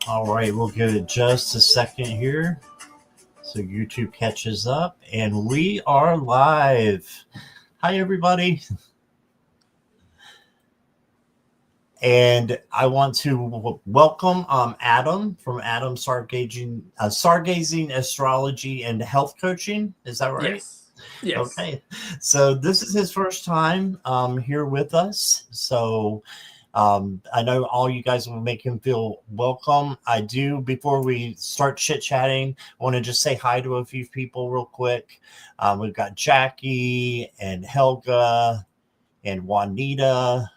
All right, we'll give it just a second here so YouTube catches up, and we are live. Hi, everybody. And I want to welcome Adam from Adam Stargazing Astrology and Health Coaching. Is that right? Yes. Yes. Okay. So this is his first time here with us. So I know all you guys will make him feel welcome. I do, before we start chit chatting, I want to just say hi to a few people real quick. We've got Jackie and Helga and Juanita.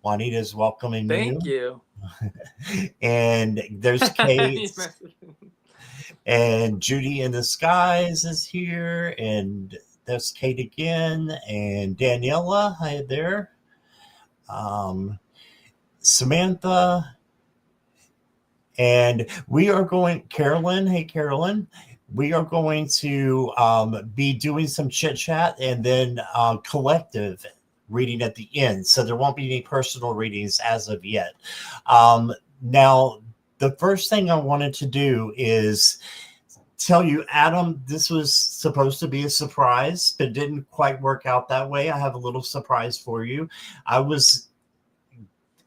Juanita's welcoming Thank you. you. And there's Kate and Judy in the Skies is here. And there's Kate again and Daniela. Hi there. Um, Samantha. And we are going, Carolyn. Hey, Carolyn. We are going to be doing some chit chat and then collective reading at the end. So there won't be any personal readings as of yet. Now, the first thing I wanted to do is tell you, Adam, this was supposed to be a surprise, but it didn't quite work out that way. I have a little surprise for you. I was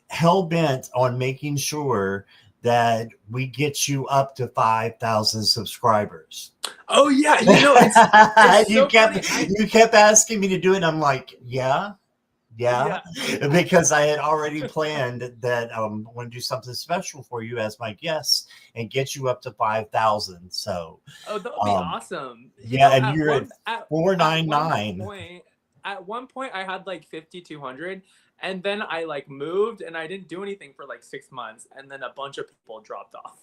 hell bent on making sure that we get you up to 5,000 subscribers. Oh yeah, it's you so funny. kept asking me to do it. I'm like, yeah, Yeah. because I had already planned that I want to do something special for you as my guest and get you up to 5,000. So, Oh, that would be um, awesome. yeah, and At you're at one at one 499. point, I had like 5,200, and then I like moved and I didn't do anything for like 6 months, and then a bunch of people dropped off.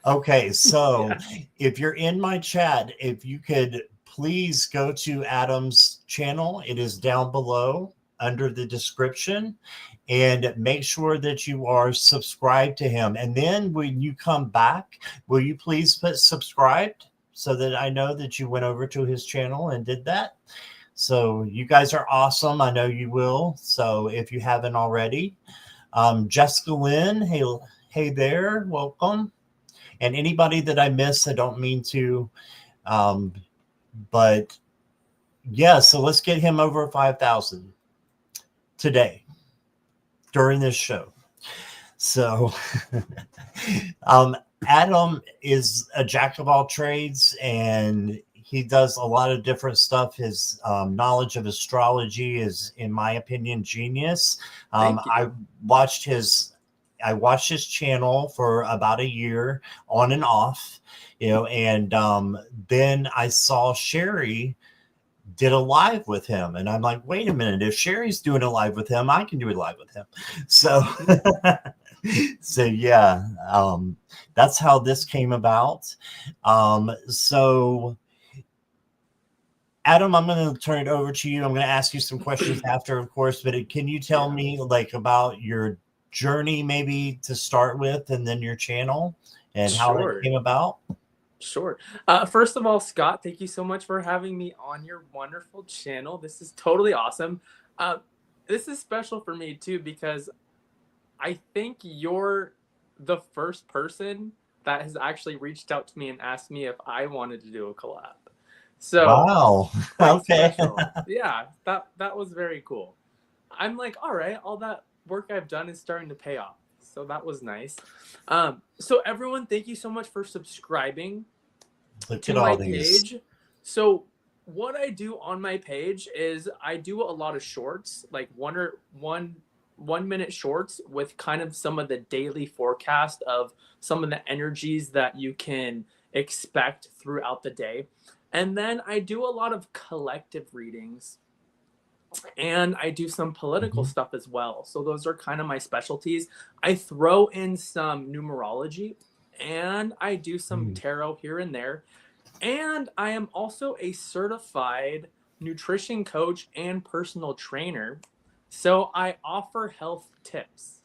Okay, so Yeah. if you're in my chat, if you could please go to Adam's channel, it is down below under the description, and make sure that you are subscribed to him. And then when you come back, will you please put subscribed so that I know that you went over to his channel and did that? So you guys are awesome. I know you will. So if you haven't already, Jessica Lynn, hey there, welcome. And anybody that I miss, I don't mean to. Um, but yeah, so let's get him over 5,000 today during this show. So um, Adam is a jack of all trades, and he does a lot of different stuff. His knowledge of astrology is, in my opinion, genius. Thank I you. watched his I watched his channel for about a year on and off, and then I saw Sherry did a live with him, and I'm like, wait a minute, if Sherry's doing a live with him, I can do a live with him. So, so yeah, that's how this came about. So Adam, I'm going to turn it over to you. I'm going to ask you some questions after, of course, but can you tell Yeah. me like about your journey maybe to start with and then your channel and how it Sure. came about? Sure. First of all, Scott, thank you so much for having me on your wonderful channel. This is totally awesome. Uh, this is special for me too because I think you're the first person that has actually reached out to me and asked me if I wanted to do a collab. So Wow. quite Okay. special. Yeah, that was very cool. I'm like, all right, all that work I've done is starting to pay off. So that was nice. So everyone, thank you so much for subscribing Look to at all my these. page. So what I do on my page is I do a lot of shorts, like 1 minute shorts with kind of some of the daily forecast of some of the energies that you can expect throughout the day. And then I do a lot of collective readings and I do some political Mhm. stuff as well. So those are kind of my specialties. I throw in some numerology and I do some Mm. tarot here and there. And I am also a certified nutrition coach and personal trainer. So I offer health tips.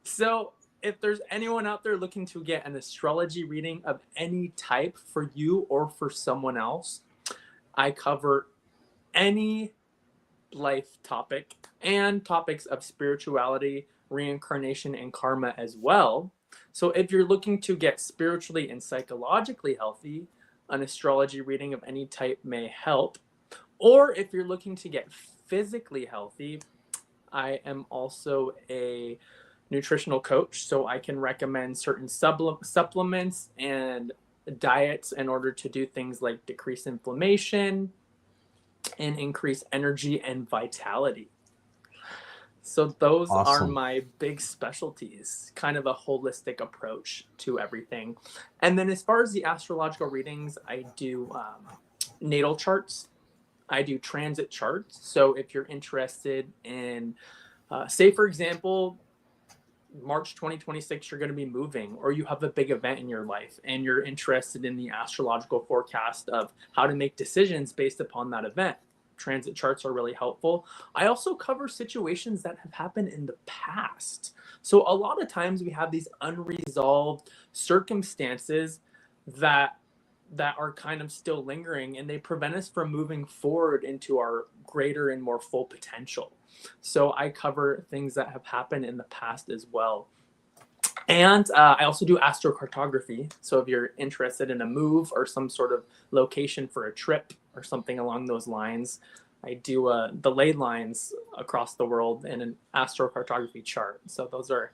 So if there's anyone out there looking to get an astrology reading of any type for you or for someone else, I cover any life topic and topics of spirituality, reincarnation and karma as well. So if you're looking to get spiritually and psychologically healthy, an astrology reading of any type may help. Or if you're looking to get physically healthy, I am also a nutritional coach, so I can recommend certain supplements and diets in order to do things like decrease inflammation and increase energy and vitality. So those are Awesome. my big specialties, kind of a holistic approach to everything. And then as far as the astrological readings, I do natal charts. I do transit charts. So if you're interested in, say, for example, March 2026, you're going to be moving, or you have a big event in your life and you're interested in the astrological forecast of how to make decisions based upon that event. Transit charts are really helpful. I also cover situations that have happened in the past. So a lot of times we have these unresolved circumstances that are kind of still lingering, and they prevent us from moving forward into our greater and more full potential. So I cover things that have happened in the past as well. And I also do astrocartography. So if you're interested in a move or some sort of location for a trip or something along those lines, I do the ley lines across the world in an astrocartography chart. So those are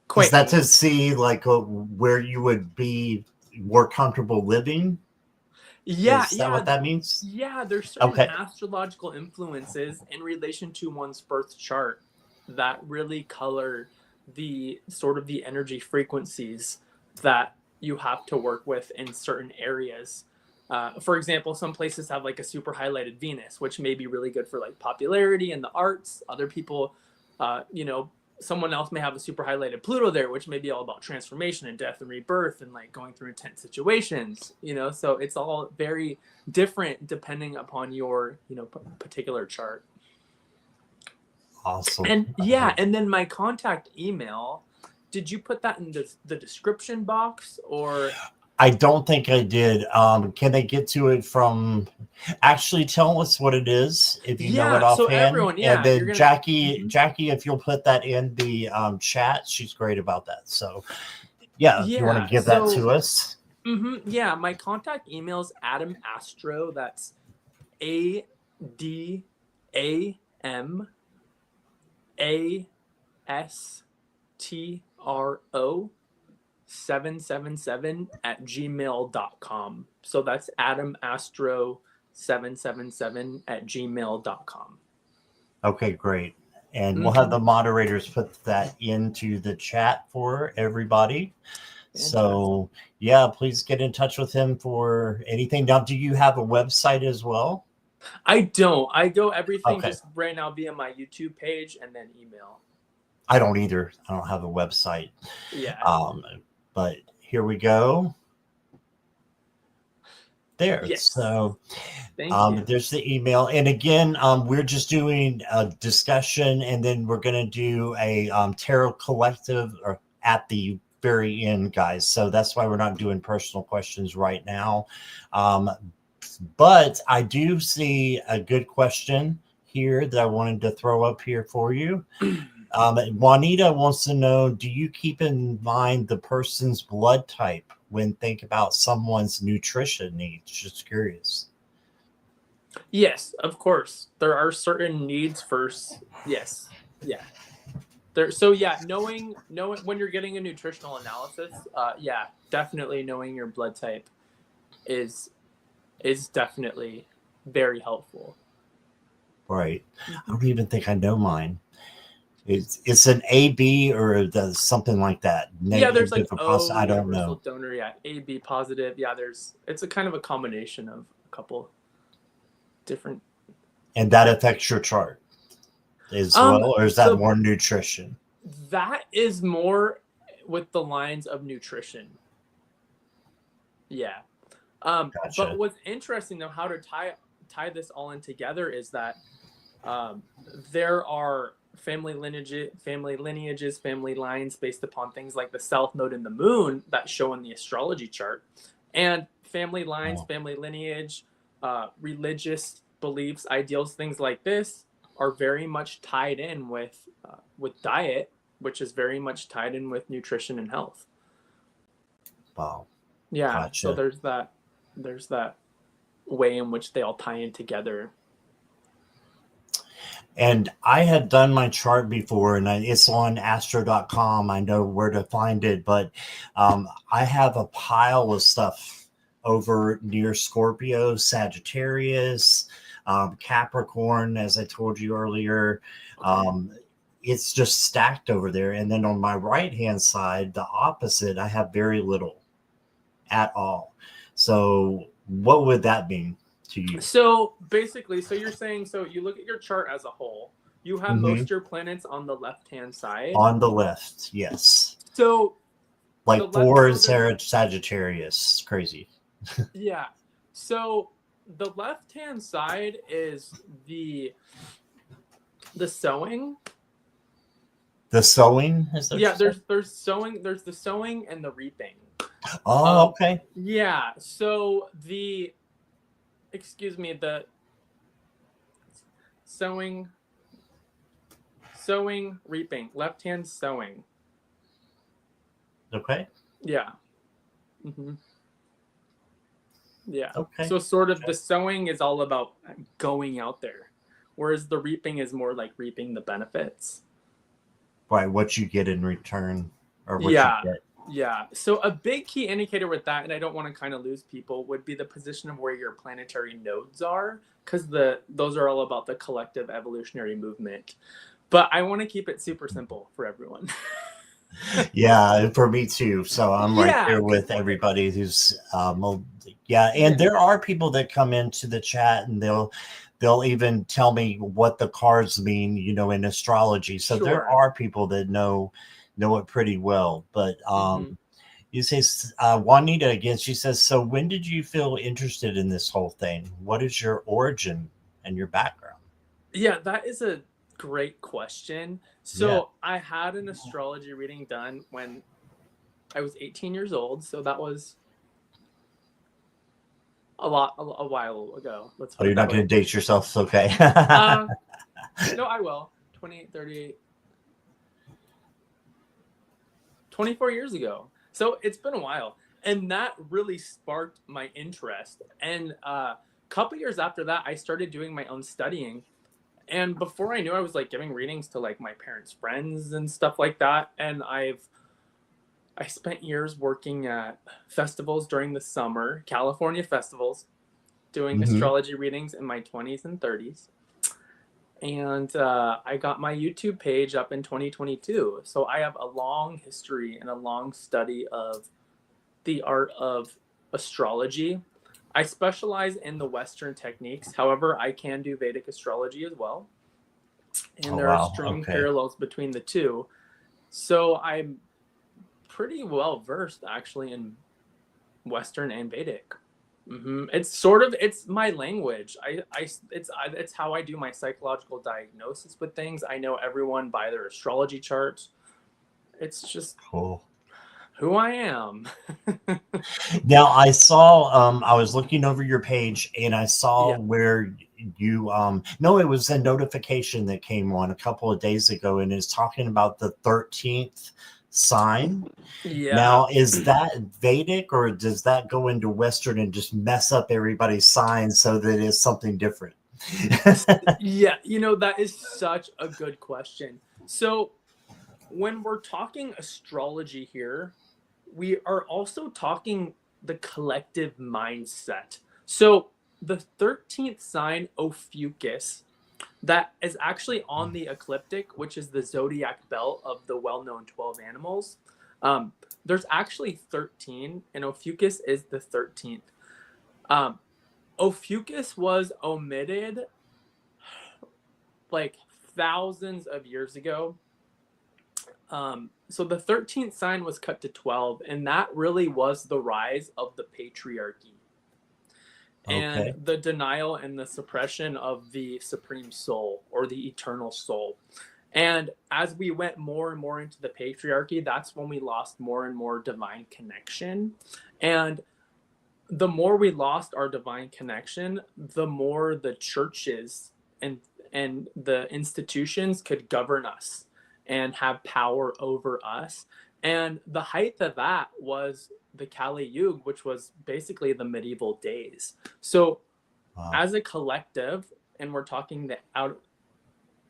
quite Is that neat. to see like where you would be more comfortable living? Yeah, Is that yeah, what that means? yeah. There's certain Okay. astrological influences in relation to one's birth chart that really color the sort of the energy frequencies that you have to work with in certain areas. For example, some places have like a super highlighted Venus, which may be really good for like popularity in the arts. Other people, you know, someone else may have a super highlighted Pluto there, which may be all about transformation and death and rebirth and like going through intense situations, you know. So it's all very different depending upon your, you know, particular chart. Awesome. And yeah, and then my contact email, did you put that in the description box or? I don't think I did. Can they get to it from? Actually, tell us what it is if you know it Yeah, so offhand, everyone, and yeah, you're then gonna. Jackie, Mhm. Jackie, if you'll put that in the chat, she's great about that. So, yeah, if you want to Yeah, give that so to us. yeah, my contact email is Adam Astro. That's ADAMASTRO 777 at gmail.com. So that's Adam Astro 777 at gmail.com. Okay, great. And we'll have Mm-hmm. the moderators put that into the chat for everybody. Fantastic. So, yeah, please get in touch with him for anything. Now, do you have a website as well? I don't. I go everything Okay. just right now via my YouTube page and then email. I don't either. I don't have a website. Yeah. Um, but here we go. There. Yes. So Thank you. there's the email. And again, we're just doing a discussion, and then we're going to do a tarot collective or at the very end, guys. So that's why we're not doing personal questions right now. Um, but I do see a good question here that I wanted to throw up here for you. Juanita wants to know, do you keep in mind the person's blood type when think about someone's nutrition needs? Just curious. Yes, of course. There are certain needs first. Yes. Yeah. There, so yeah, knowing when you're getting a nutritional analysis, yeah, definitely knowing your blood type is definitely very helpful. Right. I Mm-hmm. don't even think I know mine. It's an AB or something like that. Yeah, there's Negative, like different positive. O, I don't universal know. donor, yeah, AB positive. Yeah, it's a kind of a combination of a couple different. And that affects your chart as well, or is that The more nutrition? that is more with the lines of nutrition. Yeah. But Gotcha. what's interesting though, how to tie this all in together is that um, there are family lineages, family lines based upon things like the South Node and the Moon that show in the astrology chart, and family lines, Oh, family lineage, religious beliefs, ideals, things like this are very much tied in with diet which is very much tied in with nutrition and health. Wow. Yeah. So Gotcha. there's that way in which they all tie in together. And I had done my chart before, and it's on astro.com. I know where to find it, but I have a pile of stuff over near Scorpio, Sagittarius, Capricorn, as I told you earlier. It's just stacked over there. And then on my right hand side, the opposite, I have very little at all. So, what would that mean to you? So basically, so you're saying, so you look at your chart as a whole, you have most Mm-hmm. of your planets on the left-hand side. On the left, yes. So the Like left 4 is quadrant, Sagittarius. Crazy. yeah. So the left-hand side is the sowing. The sowing is there? Yeah, there's sowing, there's the sowing and the reaping. Oh, okay. Yeah. So the sowing, reaping, left hand sowing. Okay. Yeah. Mm-hmm. Yeah. Okay. So sort of the sowing is all about going out there, whereas the reaping is more like reaping the benefits. Right. What you get in return, or what Yeah. you get. Yeah. So a big key indicator with that, and I don't want to kind of lose people, would be the position of where your planetary nodes are, because those are all about the collective evolutionary movement. But I want to keep it super simple for everyone. Yeah, for me too. So I'm right Yeah, there with everybody who's yeah, and there are people that come into the chat and they'll even tell me what the cards mean, in astrology. So there sure. are people that know it pretty well. But you say Juanita again, she says, so when did you feel interested in this whole thing? What is your origin and your background? Yeah, that is a great question. So I had an astrology reading done when I was 18 years old. So that was a while ago. Let's Oh, put you're it not that going way. to date yourself? Okay. No, I will. 28, 38, 24 years ago. So it's been a while. And that really sparked my interest. And a couple years after that, I started doing my own studying. And before I knew, I was like giving readings to like my parents' friends and stuff like that. And I spent years working at festivals during the summer, California festivals, doing astrology readings in my 20s and 30s. And I got my YouTube page up in 2022. So I have a long history and a long study of the art of astrology. I specialize in the Western techniques. However, I can do Vedic astrology as well. And there are strong parallels between the two. So I'm pretty well versed actually in Western and Vedic. It's my language. It's how I do my psychological diagnosis with things. I know everyone by their astrology charts. It's just Cool. Who I am. Now I saw I was looking over your page and I saw Yeah. where you no, it was a notification that came on a couple of days ago and it's talking about the 13th sign. Yeah. Now, is that Vedic or does that go into Western and just mess up everybody's signs so that it's something different? Yeah, that is such a good question. So when we're talking astrology here, we are also talking the collective mindset. So the 13th sign, Ophiuchus, that is actually on the ecliptic, which is the zodiac belt of the well-known 12 animals. There's actually 13, and Ophiuchus is the 13th. Ophiuchus was omitted like thousands of years ago. So the 13th sign was cut to 12, and that really was the rise of the patriarchy and the denial and the suppression of the supreme soul or the eternal soul. And as we went more and more into the patriarchy, that's when we lost more and more divine connection. And the more we lost our divine connection, the more the churches and the institutions could govern us. and have power over us. And the height of that was the Kali Yuga, which was basically the medieval days. So Wow. as a collective, and we're talking the out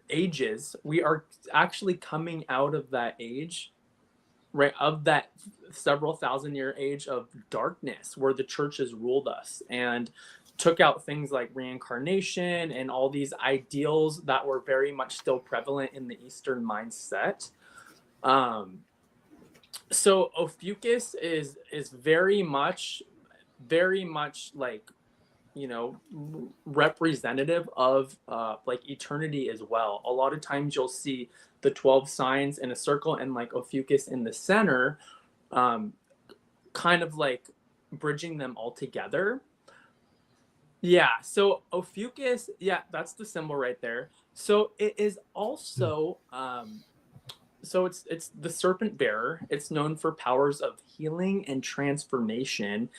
ages, we are actually coming out of that age, right, of that several thousand year age of darkness where the churches ruled us and took out things like reincarnation and all these ideals that were very much still prevalent in the Eastern mindset. um so Ophiuchus is very much like, you know, representative of like eternity as well. A lot of times you'll see the 12 signs in a circle and like Ophiuchus in the center, um, kind of like bridging them all together. Yeah, so Ophiuchus, yeah, that's the symbol right there. So it is also so it's the serpent bearer. It's known for powers of healing and transformation,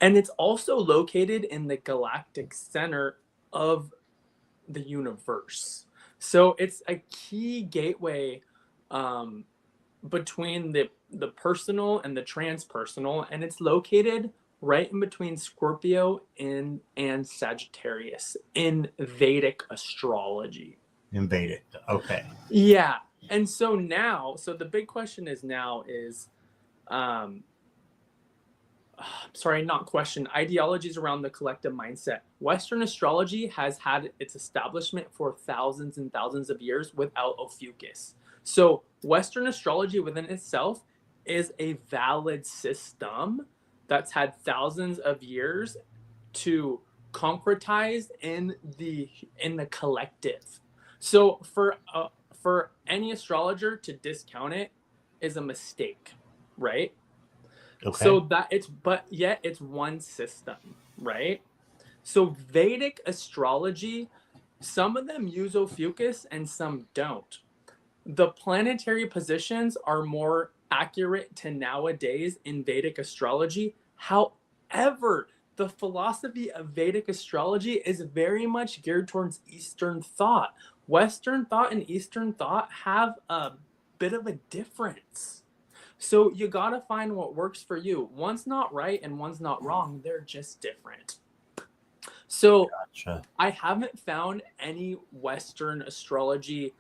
and it's also located in the galactic center of the universe. So it's a key gateway, um, between the personal and the transpersonal, and it's located right in between Scorpio and Sagittarius in Vedic astrology. Invaded. Okay. Yeah. And so now, so the big question is now is, um, sorry, not question, ideologies around the collective mindset. Western astrology has had its establishment for thousands and thousands of years without Ophiuchus. So, Western astrology within itself is a valid system that's had thousands of years to concretize in the collective. So, for any astrologer to discount it is a mistake, right? Okay. So that it's, but yet it's one system, right? So Vedic astrology, some of them use Ophiuchus and some don't. The planetary positions are more accurate to nowadays in Vedic astrology. However, the philosophy of Vedic astrology is very much geared towards Eastern thought. Western thought and Eastern thought have a bit of a difference. So you gotta find what works for you. One's not right and one's not wrong. They're just different. So Gotcha. I haven't found any Western astrology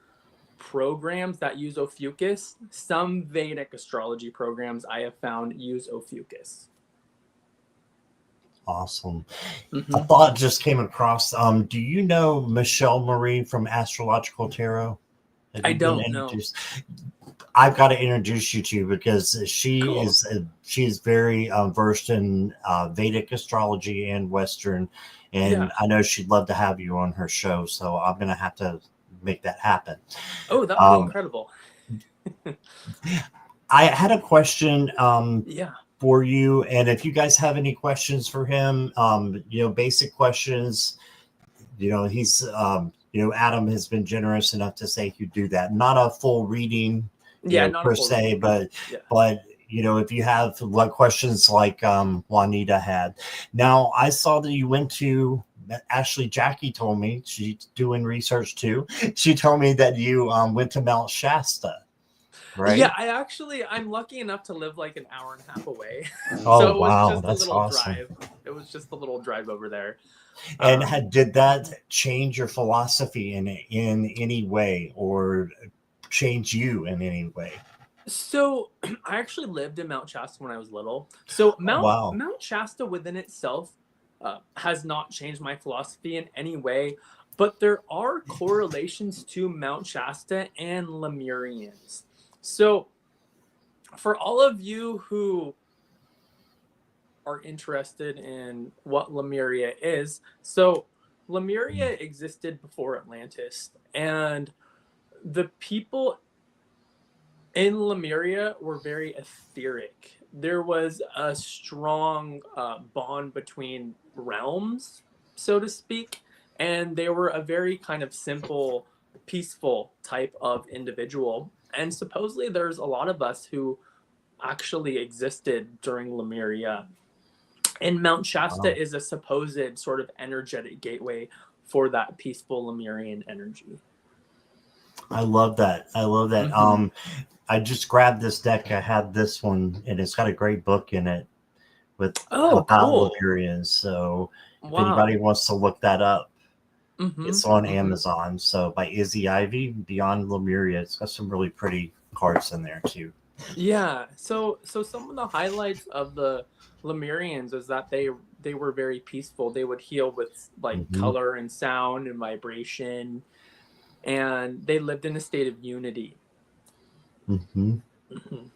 programs that use Ophiuchus. Some Vedic astrology programs I have found use Ophiuchus. Awesome. A Mm-hmm. thought just came across. Do you know Michelle Marie from Astrological Tarot? Have I you been don't know. introduced? I've got to introduce you to because Cool. she is very versed in Vedic astrology and Western, Yeah. and I know she'd love to have you on her show. So I'm going to have to make that happen. Oh, that would be Um, incredible. I had a question Yeah. for you, and if you guys have any questions for him, basic questions. He's Adam has been generous enough to say he'd do that. Not a full reading, Yeah, not a per full se, reading. Yeah. but if you have like questions like Juanita had. Now I saw that you went to, actually Jackie told me, she's doing research too. She told me that you went to Mount Shasta, Yeah, right? I'm lucky enough to live like an hour and a half away. Oh So it was wow, just a that's little awesome. drive. It was just a little drive over there. And Um, did that change your philosophy in any way, or change you in any way? so I actually lived in Mount Shasta when I was little. So Oh wow. Mount Shasta within itself has not changed my philosophy in any way, but there are correlations to Mount Shasta and Lemurians. So for all of you who are interested in what Lemuria is, so Lemuria existed before Atlantis, and the people in Lemuria were very etheric. There was a strong bond between realms, so to speak, and they were a very kind of simple, peaceful type of individual. And supposedly, there's a lot of us who actually existed during Lemuria. And Mount Shasta Wow. is a supposed sort of energetic gateway for that peaceful Lemurian energy. I love that. I love that. Mm-hmm. I just grabbed this deck. I had this one, and it's got a great book in it with Oh, about cool. Lemurians. So if anybody Wow. wants to look that up, Mm-hmm. it's on Mm-hmm. Amazon. So by Izzy Ivy, Beyond Lemuria. It's got some really pretty cards in there too. Yeah. So some of the highlights of the Lemurians is that they were very peaceful. They would heal with like Hmm. color and sound and vibration, and they lived in a state of unity. Hmm. Mhm.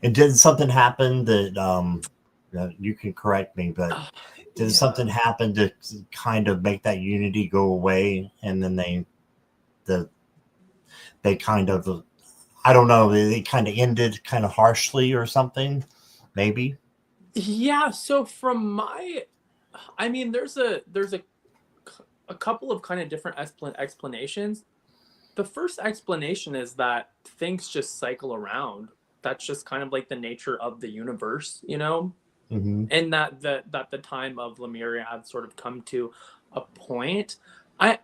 And did something happen that you can correct me, but Ah, did something yeah. happen to kind of make that unity go away, and then the they kind of I don't know, they kind of ended kind of harshly or something, maybe. Yeah, so from my I mean there's a couple of kind of different explanations. The first explanation is that things just cycle around. That's just kind of like the nature of the universe, you know? Hmm. And that the time of Lemuria had sort of come to a point. I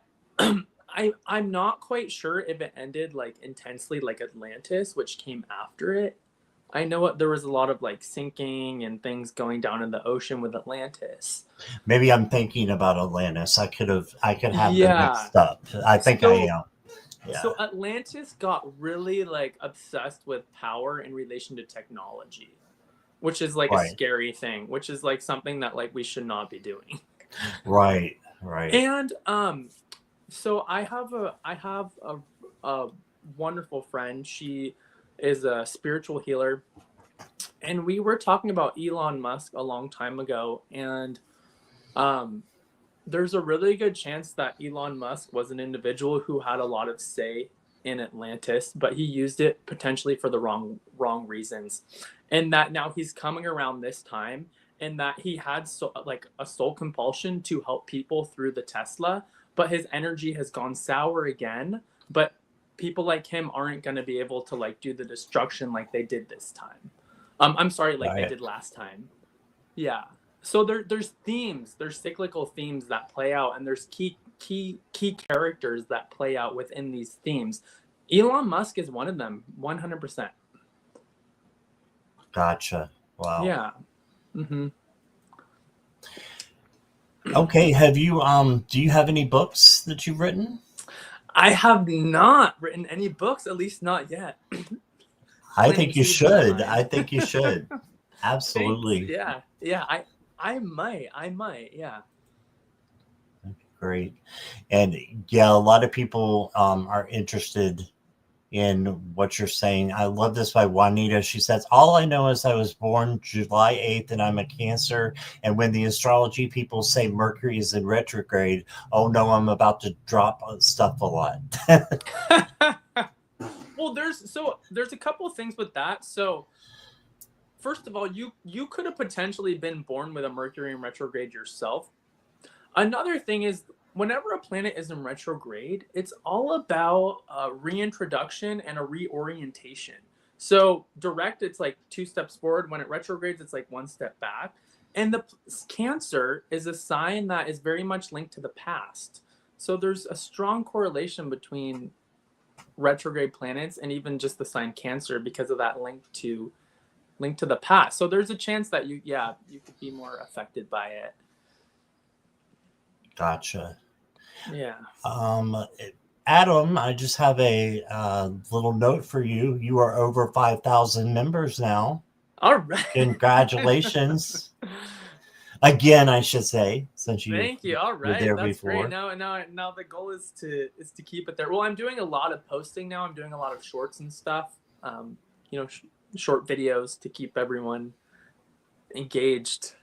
I'm not quite sure if it ended like intensely like Atlantis, which came after it. I know there was a lot of like sinking and things going down in the ocean with Atlantis. Maybe I'm thinking about Atlantis. I could have them Yeah. mixed up. I think I So am. Yeah. so Atlantis got really like obsessed with power in relation to technology, which is like a Right. scary thing, which is like something that like we should not be doing. Right. Right. And so I have a wonderful friend. She is a spiritual healer, and we were talking about Elon Musk a long time ago, and um there's a really good chance that Elon Musk was an individual who had a lot of say in Atlantis, but he used it potentially for the wrong reasons. And that now he's coming around this time, and that he had like a soul compulsion to help people through the Tesla, but his energy has gone sour again, but people like him aren't going to be able to like do the destruction like they did this time. I'm sorry, like they Right. did last time. Yeah. So there's themes, there's cyclical themes that play out, and there's key characters that play out within these themes. Elon Musk is one of them, 100%. Gotcha. Wow. Yeah. Hmm. Okay. Have you do you have any books that you've written? I have not written any books, at least not yet. I Planting think you seeds in my should. mind. I think you should. Thanks. Absolutely. Yeah. Yeah. I might. I might. Yeah. Great. And yeah, a lot of people are interested in what you're saying. I love this by Juanita. She says, all I know is I was born July 8th and I'm a Cancer. And when the astrology people say Mercury is in retrograde, oh no, I'm about to drop stuff a lot. Well, there's a couple of things with that. So first of all, you could have potentially been born with a Mercury in retrograde yourself. Another thing is whenever a planet is in retrograde, it's all about reintroduction and a reorientation. So direct, it's like two steps forward. When it retrogrades, it's like one step back. And the Cancer is a sign that is very much linked to the past. So there's a strong correlation between retrograde planets and even just the sign Cancer because of that link to the past. So there's a chance that you could be more affected by it. Gotcha. Yeah. Um, Adam, I just have a little note for you. You are over 5,000 members now. All right. Congratulations. Again, I should say, since you Thank you. All were right, there that's great. before. Now the goal is to keep it there. Well, I'm doing a lot of posting now. I'm doing a lot of shorts and stuff. You know, short videos to keep everyone engaged.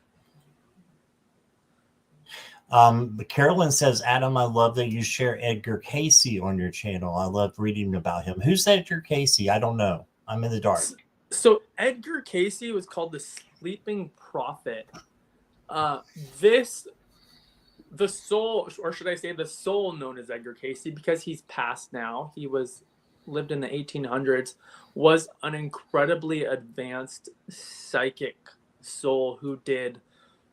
Carolyn says, Adam, I love that you share Edgar Casey on your channel. I love reading about him. Who's Edgar Casey? I don't know. I'm in the dark. So Edgar Casey was called the Sleeping Prophet. This the soul, or should I say the soul known as Edgar Casey, because he's passed now. He was lived in the 1800s, was an incredibly advanced psychic soul who did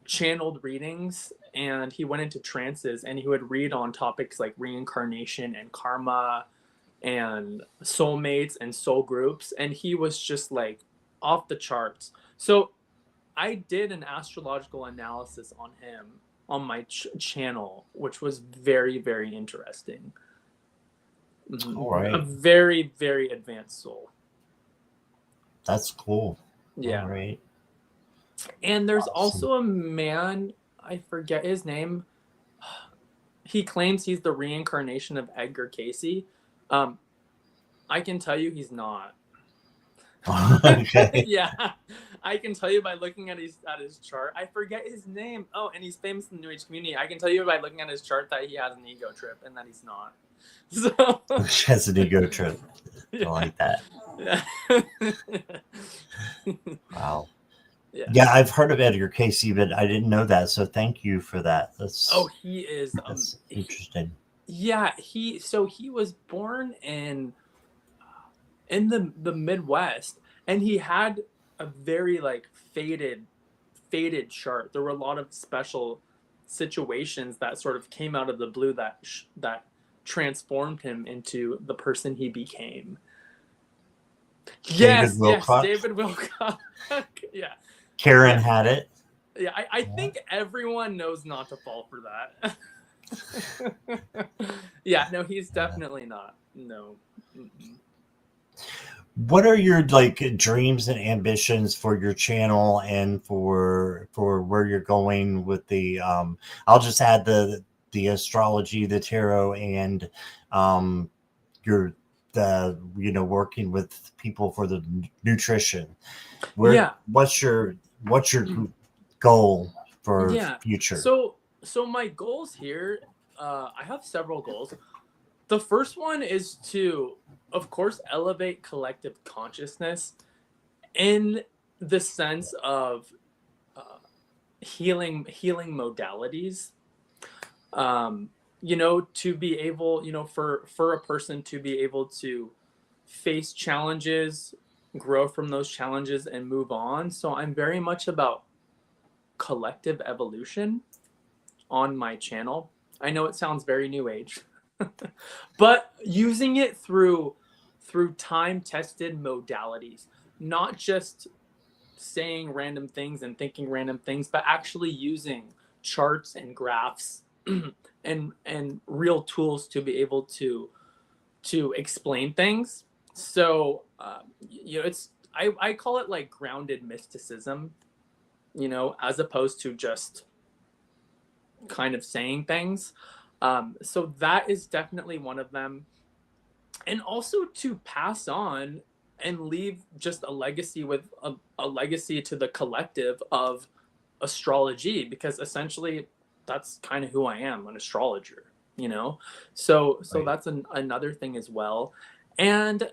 channeled readings, and he went into trances and he would read on topics like reincarnation and karma and soulmates and soul groups, and he was just like off the charts. So I did an astrological analysis on him on my channel, which was very, very interesting. All A right. very, very advanced soul. That's cool. All Yeah. right. And there's Awesome. also a man, I forget his name. He claims he's the reincarnation of Edgar Casey. Um, I can tell you he's not. Okay. Yeah, I can tell you by looking at his chart. I forget his name. Oh, and he's famous in the New Age community. I can tell you by looking at his chart that he has an ego trip and that he's not. So Has an ego trip. I yeah, like that. yeah, Wow. yeah. Yeah, I've heard of Edgar Casey, but I didn't know that. So thank you for that. Oh, he is. That's interesting. Yeah, he was born in the Midwest, and he had a very like faded chart. There were a lot of special situations that sort of came out of the blue that transformed him into the person he became. David Yes, Wilcock. David Wilcock. Yeah, Karen yeah, had it. yeah. I think everyone knows not to fall for that. Yeah, no, he's definitely not. No. Mm-mm. What are your like dreams and ambitions for your channel and for where you're going with the I'll just add the astrology, the tarot, and um your the working with people for the nutrition. Yeah, What's your goal for yeah. future? So my goals here, I have several goals. The first one is to, of course, elevate collective consciousness in the sense of healing modalities. Um, to be able, for a person to be able to face challenges, grow from those challenges, and move on. So I'm very much about collective evolution on my channel. I know it sounds very new age, but using it through time tested modalities, not just saying random things and thinking random things, but actually using charts and graphs and real tools to be able to explain things. So it's I call it like grounded mysticism, as opposed to just kind of saying things. So that is definitely one of them. And also to pass on and leave just a legacy with a legacy to the collective of astrology, because essentially that's kind of who I am, an astrologer. So Right. that's another thing as well. And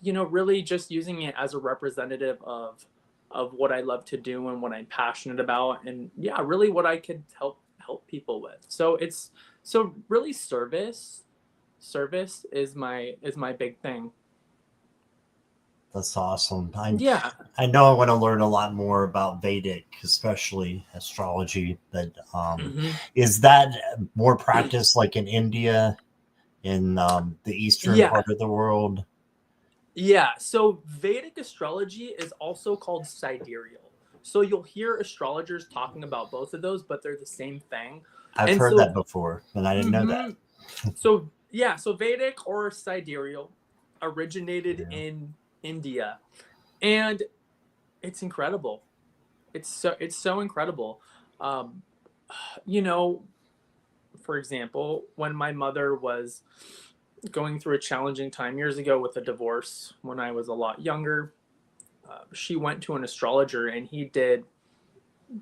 really just using it as a representative of what I love to do and what I'm passionate about, and yeah, really what I could help people with. So really service is my big thing. That's awesome. Yeah. I know I want to learn a lot more about Vedic, especially astrology. But Hmm. is that more practiced like in India, in the eastern Yeah. part of the world? Yeah, so Vedic astrology is also called sidereal. So you'll hear astrologers talking about both of those, but they're the same thing. I've And heard so, that before, and I didn't know that. mhm. So yeah, so Vedic or sidereal originated Yeah. in India, and it's incredible. It's so incredible. Um, you know, for example, when my mother was going through a challenging time years ago with a divorce when I was a lot younger, she went to an astrologer and he did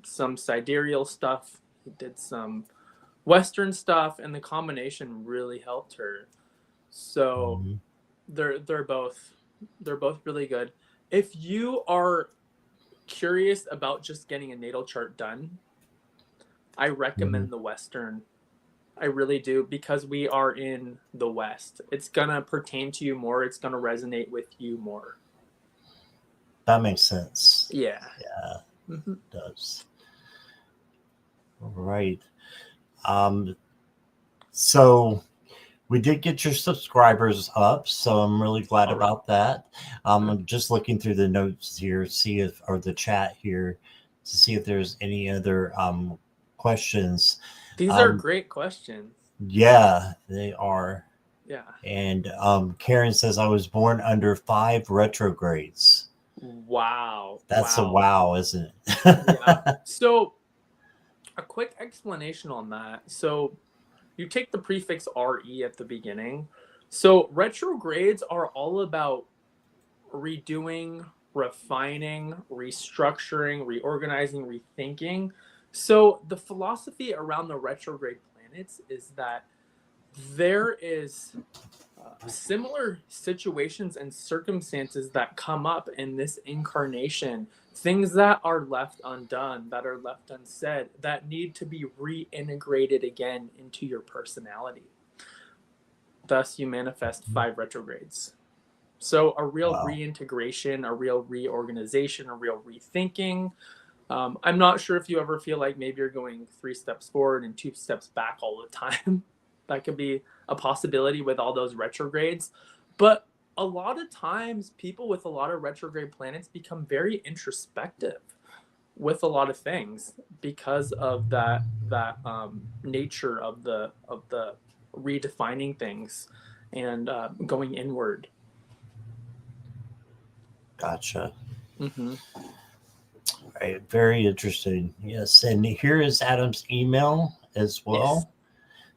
some sidereal stuff. He did some Western stuff, and the combination really helped her. So Mhm. they're both really good. If you are curious about just getting a natal chart done, I Mhm. recommend the Western. I really do, because we are in the West. It's gonna pertain to you more. It's gonna resonate with you more. That makes sense. Yeah. Yeah, Hmm. it does. All right. Um, so We did get your subscribers up, so I'm really glad All right. about that. I'm just looking through the notes here, see if or the chat here to see if there's any other questions. These are Um, great questions. yeah, they are. Yeah. And Karen says I was born under 5 retrogrades. Wow. That's a Wow. wow, isn't Yeah. it? So a quick explanation on that. So you take the prefix RE at the beginning. So retrogrades are all about redoing, refining, restructuring, reorganizing, rethinking. So the philosophy around the retrograde planets is that there is similar situations and circumstances that come up in this incarnation, things that are left undone, that are left unsaid, that need to be reintegrated again into your personality. Thus, you manifest 5 retrogrades. So, a real Wow. reintegration, a real reorganization, a real rethinking. I'm not sure if you ever feel like maybe you're going 3 steps forward and 2 steps back all the time. That could be a possibility with all those retrogrades. But a lot of times, people with a lot of retrograde planets become very introspective with a lot of things because of that nature of the redefining things and going inward. Gotcha. Mm-hmm. Right. Very interesting. Yes. And here is Adam's email as Yes. well.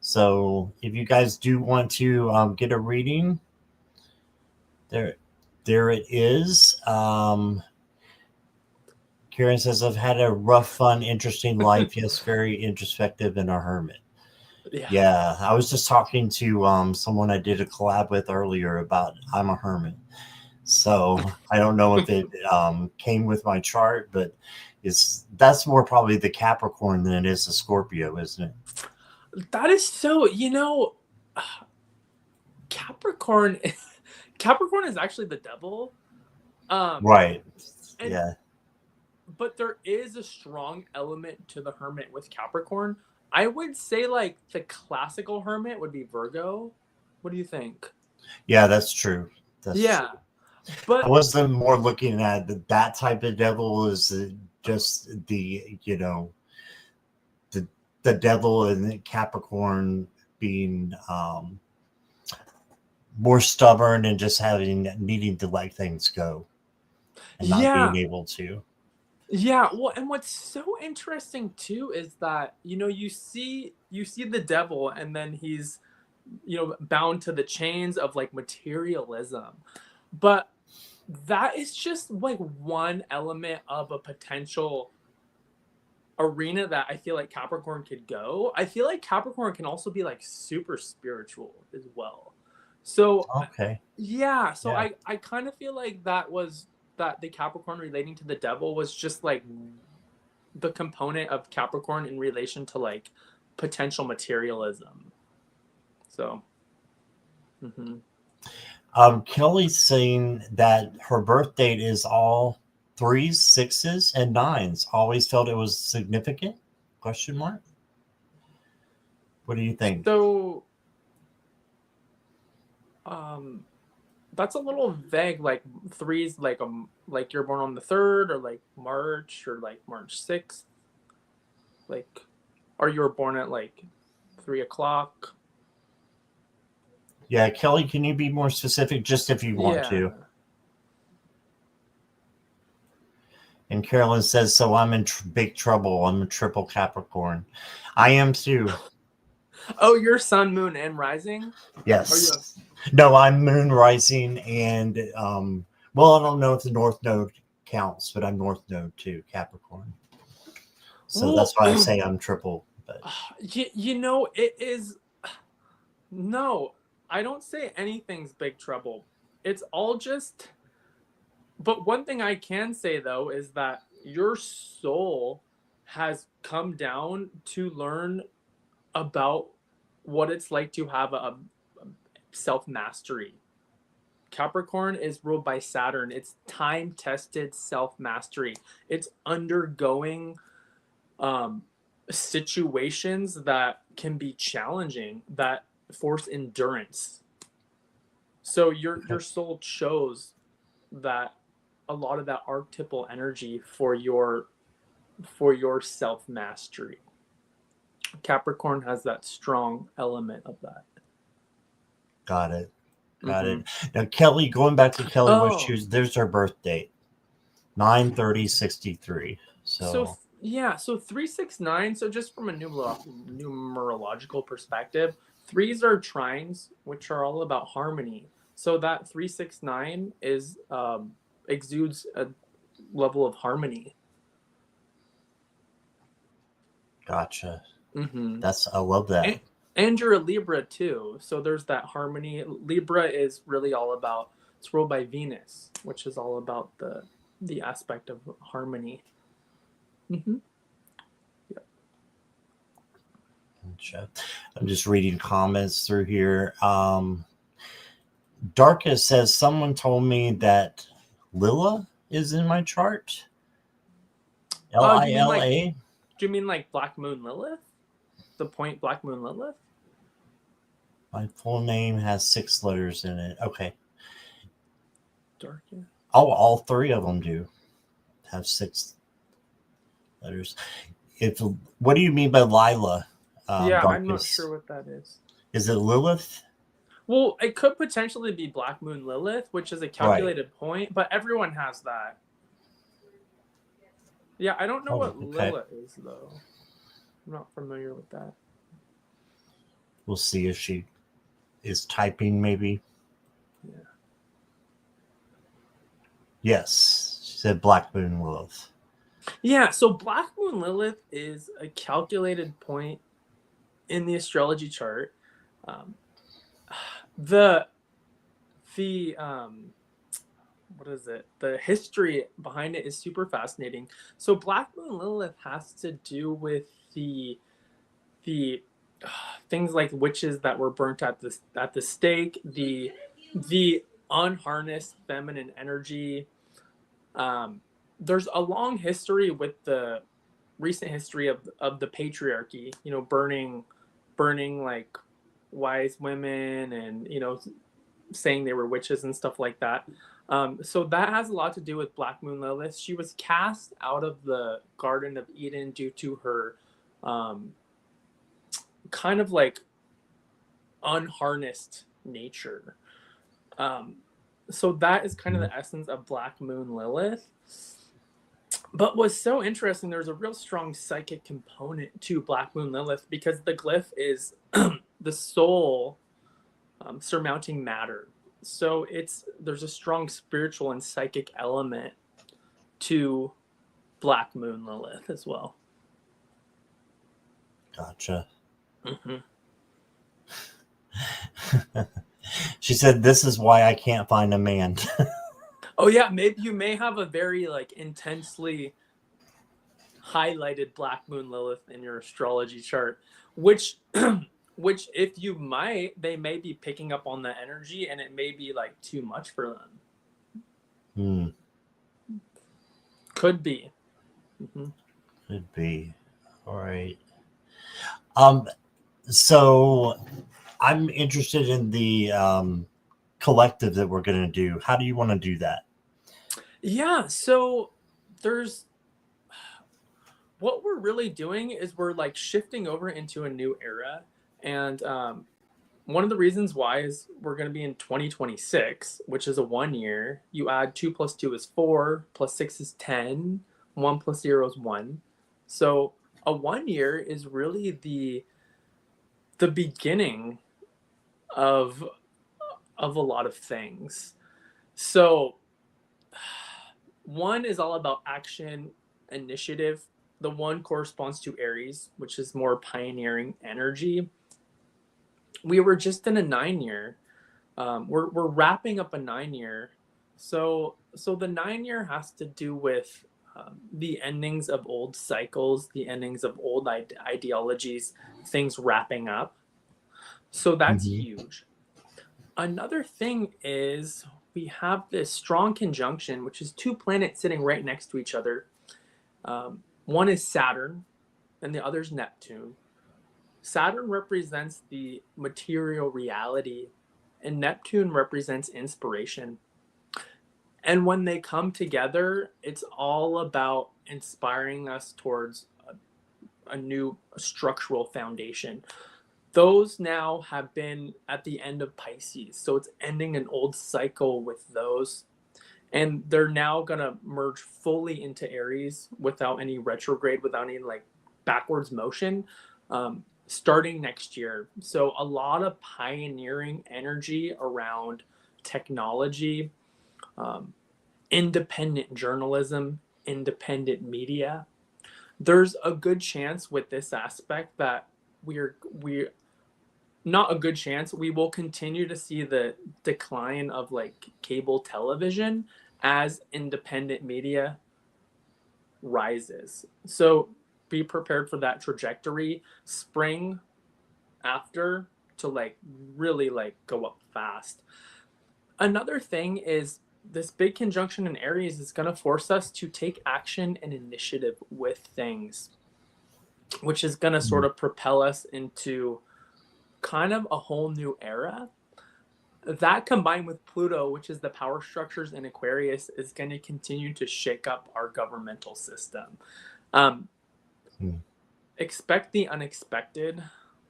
So if you guys do want to get a reading, there, there it is. Karen says, I've had a rough, fun, interesting life. Yes, very introspective and a hermit. Yeah. Yeah, I was just talking to someone I did a collab with earlier about I'm a hermit. So I don't know if it came with my chart, but that's more probably the Capricorn than it is the Scorpio, isn't it? That is so, Capricorn Capricorn is actually the devil. Um Right. and Yeah. but there is a strong element to the hermit with Capricorn. I would say like the classical hermit would be Virgo. What do you think? Yeah, that's true. That's true. Yeah. I But wasn't more looking at that type of devil is just the the devil and Capricorn being more stubborn and just having needing to let things go and not being yeah, able to. yeah. Well, and what's so interesting too is that, you see the devil and then he's, bound to the chains of like materialism. But that is just like one element of a potential arena that I feel like Capricorn could go. I feel like Capricorn can also be like super spiritual as well. So Okay. yeah, so Yeah. I kind of feel like that the Capricorn relating to the devil was just like the component of Capricorn in relation to like potential materialism. So, mhm. Kelly's saying that her birth date is all threes, sixes, and nines. Always felt it was significant? Question mark. What do you think? So um that's a little vague. Like threes, like you're born on the third, or like March, or like March 6th. Like, or you were born at like 3 o'clock. Yeah, Kelly, can you be more specific just if you want to? Yeah. And Carolyn says, so I'm in big trouble. I'm a triple Capricorn. I am too. Oh, you're sun, moon, and rising. Are you? Yes. No, I'm moon rising and well, I don't know if the North Node counts, but I'm North Node too, Capricorn. So that's Well, why I say I'm triple. But it is. No, I don't say anything's big trouble. It's all just. But one thing I can say though is that your soul has come down to learn about what it's like to have a self mastery. Capricorn is ruled by Saturn. It's time tested self mastery. It's undergoing um, situations that can be challenging, that force endurance. So your soul chose that a lot of that archetypal energy for your self mastery. Capricorn has that strong element of that. Got it. Got Mm-hmm. it. Now, Kelly, going back to Kelly, what Oh, she was, there's her birth date, 9/30/63. so So, yeah, so 369. So just from a numerological perspective, threes are trines, which are all about harmony. So that 369 is exudes a level of harmony. gotcha. Mm-hmm. I love that. And you're a Libra too, so there's that harmony. Libra is really all about, it's ruled by Venus, which is all about the aspect of harmony. Mm-hmm. Gotcha. I'm just reading comments through here. Darkest says, someone told me that Lila is in my chart. Do you mean like, Lila. do you mean like Black Moon Lilith? The point Black Moon Lilith? My full name has 6 letters in it. Okay. Darkest. Oh, all 3 of them do have 6 letters. What do you mean by Lila? Yeah, I'm not Darkest. sure what that is. Is it Lilith? Well, it could potentially be Black Moon Lilith, which is a calculated point, but everyone has that. Yeah, I don't know what Lila is, though. I'm not familiar with that. We'll see if she is typing, maybe. Yeah. Yes, she said Black Moon Lilith. Yeah, so Black Moon Lilith is a calculated point in the astrology chart. The what is it? The history behind it is super fascinating. So Black Moon Lilith has to do with the things like witches that were burnt at the stake, the unharnessed feminine energy. There's a long history with the recent history of the patriarchy, you know, burning like wise women, and you know, saying they were witches and stuff like that. So that has a lot to do with Black Moon Lilith. She was cast out of the Garden of Eden due to her kind of like unharnessed nature. So that is kind of the essence of Black Moon Lilith. But what's so interesting, there's a real strong psychic component to Black Moon Lilith, because the glyph is the soul surmounting matter. So there's a strong spiritual and psychic element to Black Moon Lilith as well. Gotcha. Mm-hmm. She said, "This is why I can't find a man." Oh yeah, maybe you may have a very like intensely highlighted Black Moon Lilith in your astrology chart, which if you might, they may be picking up on the energy, and it may be like too much for them. Could be. Mm-hmm. Could be. All right. So I'm interested in the collective that we're going to do. How do you want to do that? Yeah, so what we're really doing is we're like shifting over into a new era. And one of the reasons why is we're going to be in 2026, which is a 1 year. You add 2 + 2 is 4, + 6 is 10, 1 + 0 is 1. So a 1 year is really the beginning of a lot of things. So 1 is all about action, initiative. The 1 corresponds to Aries, which is more pioneering energy. We were just in a 9 year. We're wrapping up a 9 year. So the 9 year has to do with the endings of old cycles, the endings of old ideologies, things wrapping up. So that's huge. Another thing is we have this strong conjunction, which is 2 planets sitting right next to each other. One is Saturn and the other is Neptune. Saturn represents the material reality, and Neptune represents inspiration. And when they come together, it's all about inspiring us towards a new structural foundation. Those now have been at the end of Pisces, so it's ending an old cycle with those. And they're now going to merge fully into Aries without any retrograde, without any like backwards motion, starting next year. So a lot of pioneering energy around technology, independent journalism, independent media. There's a good chance with this aspect that we're not a good chance. We will continue to see the decline of like cable television as independent media rises. So be prepared for that trajectory. Spring after to like really like go up fast. Another thing is this big conjunction in Aries is going to force us to take action and initiative with things, which is going to sort of propel us into kind of a whole new era. That combined with Pluto, which is the power structures in Aquarius, is going to continue to shake up our governmental system. Expect the unexpected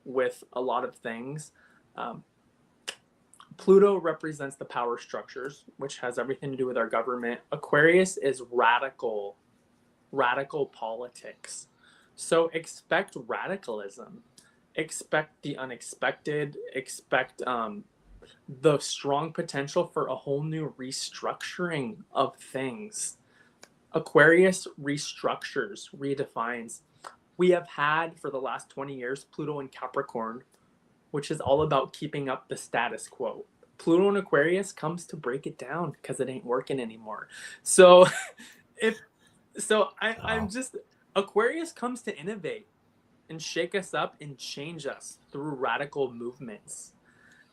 with a lot of things. Pluto represents the power structures, which has everything to do with our government. Aquarius is radical politics. So expect radicalism. Expect the unexpected. Expect the strong potential for a whole new restructuring of things. Aquarius restructures, redefines. We have had for the last 20 years Pluto in Capricorn, which is all about keeping up the status quo. Pluto in Aquarius comes to break it down because it ain't working anymore. So I'm just, Aquarius comes to innovate and shake us up and change us through radical movements.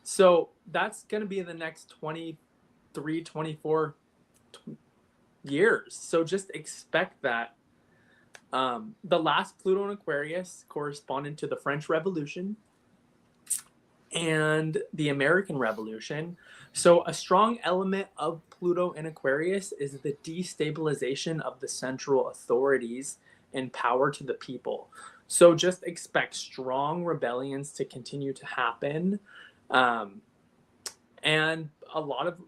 So that's going to be the next 23, 24 years. So just expect that. The last Pluto in Aquarius corresponded to the French Revolution and the American Revolution. So a strong element of Pluto in Aquarius is the destabilization of the central authorities and power to the people. So just expect strong rebellions to continue to happen. And a lot of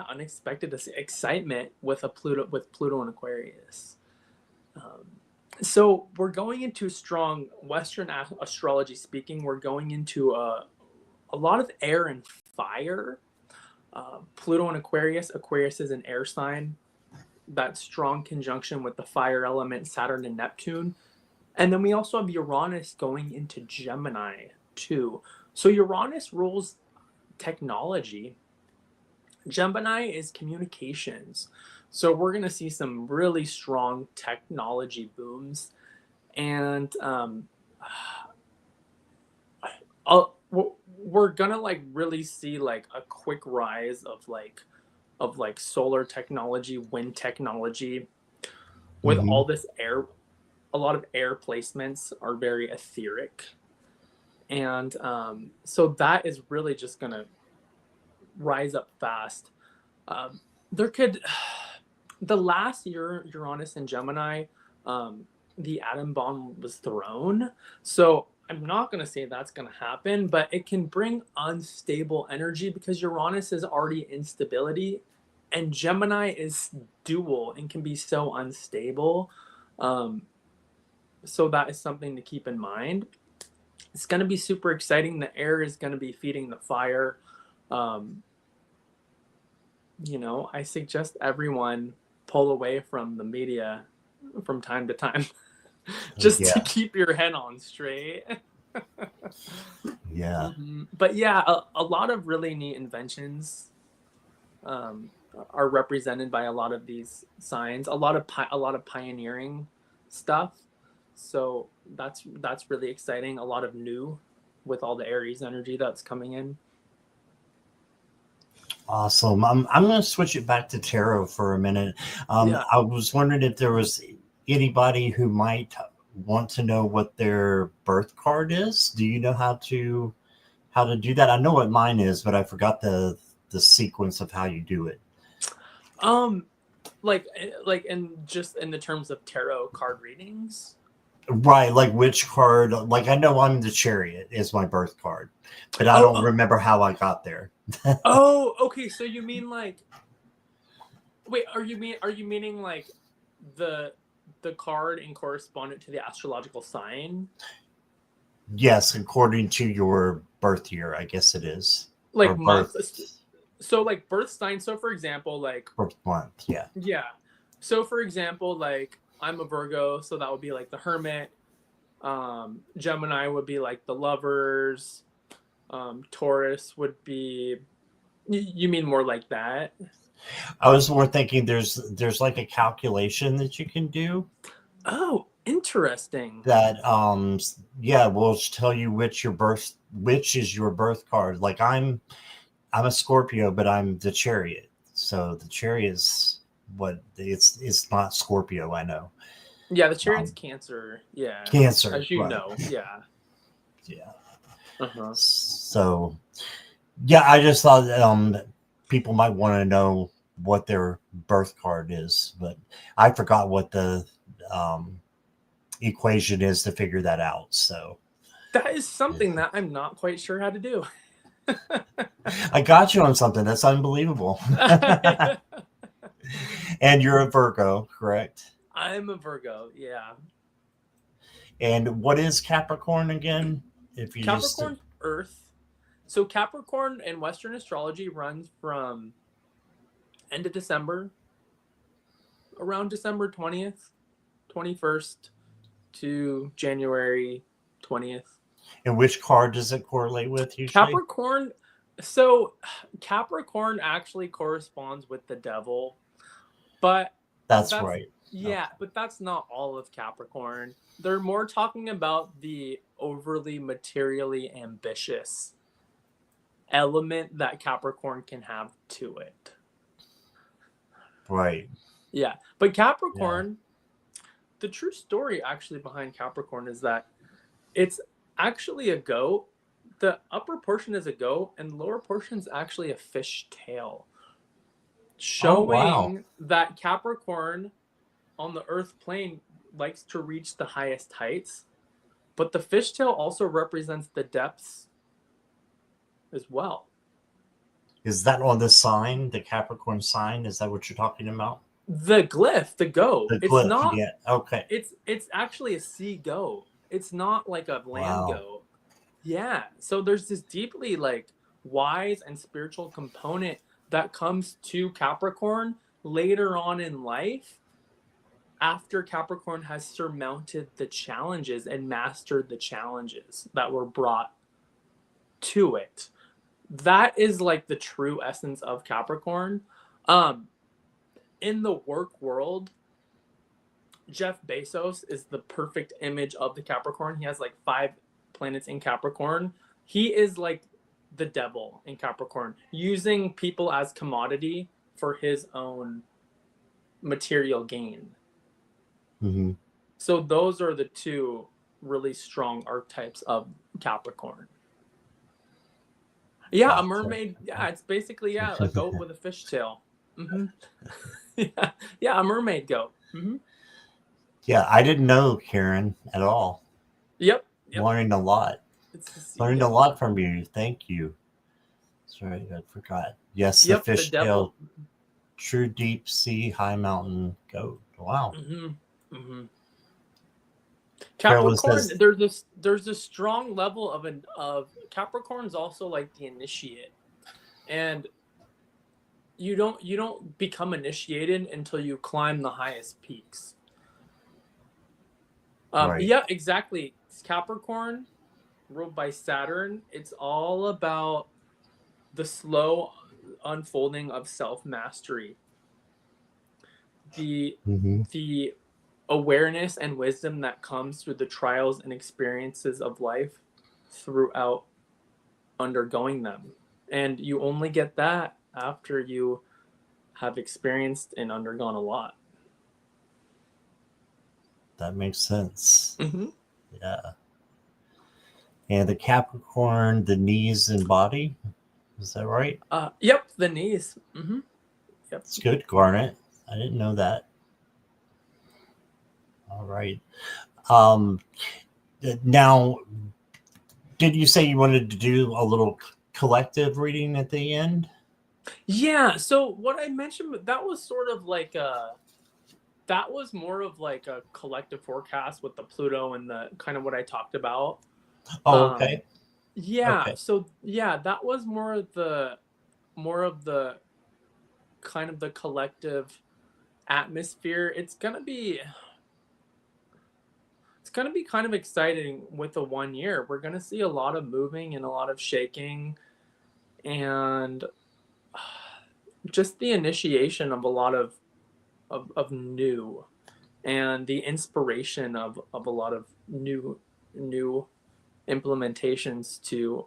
unexpected excitement with Pluto in Aquarius. So we're going into strong Western astrology speaking. We're going into a lot of air and fire. Pluto in Aquarius. Aquarius is an air sign. That strong conjunction with the fire element, Saturn and Neptune. And then we also have Uranus going into Gemini too. So Uranus rules technology. Gemini is communications. So we're going to see some really strong technology booms. And we're going to like really see like a quick rise of solar technology, wind technology with all this air. A lot of air placements are very etheric. And so that is really just going to rise up fast. The last year Uranus and Gemini, the atom bomb was thrown. So I'm not going to say that's going to happen, but it can bring unstable energy because Uranus is already instability and Gemini is dual and can be so unstable. So that is something to keep in mind. It's going to be super exciting. The air is going to be feeding the fire. I suggest everyone pull away from the media from time to time just to keep your head on straight. But yeah, a lot of really neat inventions are represented by a lot of these signs. A lot of pioneering stuff. So that's really exciting. A lot of new with all the Aries energy that's coming in. Awesome. I'm going to switch it back to tarot for a minute. I was wondering if there was anybody who might want to know what their birth card is? Do you know how to do that? I know what mine is, but I forgot the sequence of how you do it. Like in just in the terms of tarot card readings. Right, like which card? Like I know I'm the Chariot is my birth card, but I don't remember how I got there. Oh, okay. So you mean like, wait, are you meaning like the card in correspondent to the astrological sign? Yes, according to your birth year, I guess it is. Or Like month. birth So like birth sign. So for example, like month, yeah. yeah. So for example, like I'm a Virgo, so that would be like the Hermit. Gemini would be like the Lovers. Taurus would be. You mean more like that? I was more thinking there's like a calculation that you can do Oh, interesting. that yeah, will tell you which is your birth card. Like I'm a Scorpio, but I'm the Chariot. So the Chariot is what it's not Scorpio, I know. Yeah, the Chariot's Cancer. Yeah. Cancer, As you right. know. Yeah. Yeah. Uh-huh. So yeah, I just thought people might want to know what their birth card is, but I forgot what the equation is to figure that out. So that is something that I'm not quite sure how to do. I got you on something. That's unbelievable. And you're a Virgo, correct? I'm a Virgo, yeah. And what is Capricorn again? If you Capricorn, Earth. So Capricorn in Western astrology runs from end of December, around December 20th, 21st to January 20th. And which card does it correlate with usually? Capricorn. So Capricorn actually corresponds with the devil, but that's right. Yeah, okay. But that's not all of Capricorn. They're more talking about the overly materially ambitious element that Capricorn can have to it. Right. Yeah, but Capricorn, the true story actually behind Capricorn is that it's actually a goat. The upper portion is a goat, and the lower portion is actually a fish tail, showing that Capricorn on the Earth plane likes to reach the highest heights, but the fishtail also represents the depths as well. Is that on the sign, the Capricorn sign? Is that what you're talking about? The glyph, the goat. The glyph, it's not. Yeah. Okay. It's actually a sea goat. It's not like a land goat. Yeah. So there's this deeply like wise and spiritual component that comes to Capricorn later on in life, after Capricorn has surmounted the challenges and mastered the challenges that were brought to it. That is like the true essence of Capricorn. In the work world, Jeff Bezos is the perfect image of the Capricorn. He has like 5 planets in Capricorn. He is like the devil in Capricorn, using people as commodity for his own material gain. Mm-hmm. So those are the 2 really strong archetypes of Capricorn. Yeah, a mermaid. Yeah, it's basically a goat with a fishtail. Mm-hmm. yeah, a mermaid goat. Mm-hmm. Yeah, I didn't know, Karen, at all. Yep. Learning a lot. Learned a lot from you. Thank you. Sorry, I forgot. Yes, the fishtail, true deep sea, high mountain goat. Wow. Mm-hmm. Mm-hmm. Capricorn, says, there's a strong level of Capricorn's also like the initiate, and you don't become initiated until you climb the highest peaks. Right. Yeah, exactly. Capricorn, ruled by Saturn, it's all about the slow unfolding of self-mastery. The awareness and wisdom that comes through the trials and experiences of life throughout undergoing them. And you only get that after you have experienced and undergone a lot. that makes sense. Mm-hmm. Yeah. And the Capricorn, the knees and body. Is that right? Yep, the knees. Mm-hmm. Yep. It's good, Garnet. I didn't know that. All right. Um, now, did you say you wanted to do a little collective reading at the end? Yeah. So what I mentioned, that was sort of like that was more of like a collective forecast with the Pluto and the kind of what I talked about. Oh, okay. Yeah. Okay. So yeah, that was more of the kind of the collective atmosphere. It's gonna be kind of exciting with the 1 year. We're gonna see a lot of moving and a lot of shaking, and just the initiation of a lot of new, and the inspiration of a lot of new implementations to